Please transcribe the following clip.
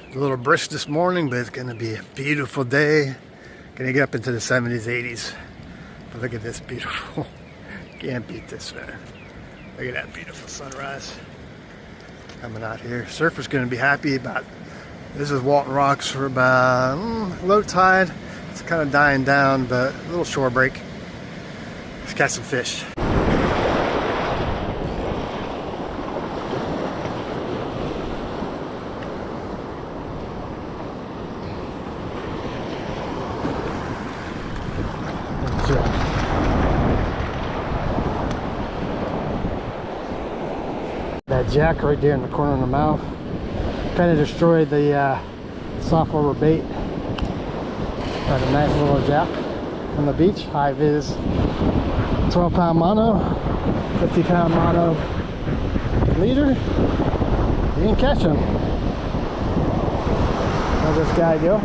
It's a little brisk this morning, but it's gonna be a beautiful day. Gonna get up into the 70s, 80s. But look at this beautiful. Can't beat this, man. Look at that beautiful sunrise coming out here. Surfers gonna be happy about. This is Walton Rocks for about low tide. It's kind of dying down, but a little shore break. Let's catch some fish. That jack right there in the corner of the mouth kind of destroyed the soft rubber bait. Got a nice little jack on the beach, high vis 12-pound mono, 50-pound mono leader. You can catch him. Let this guy go.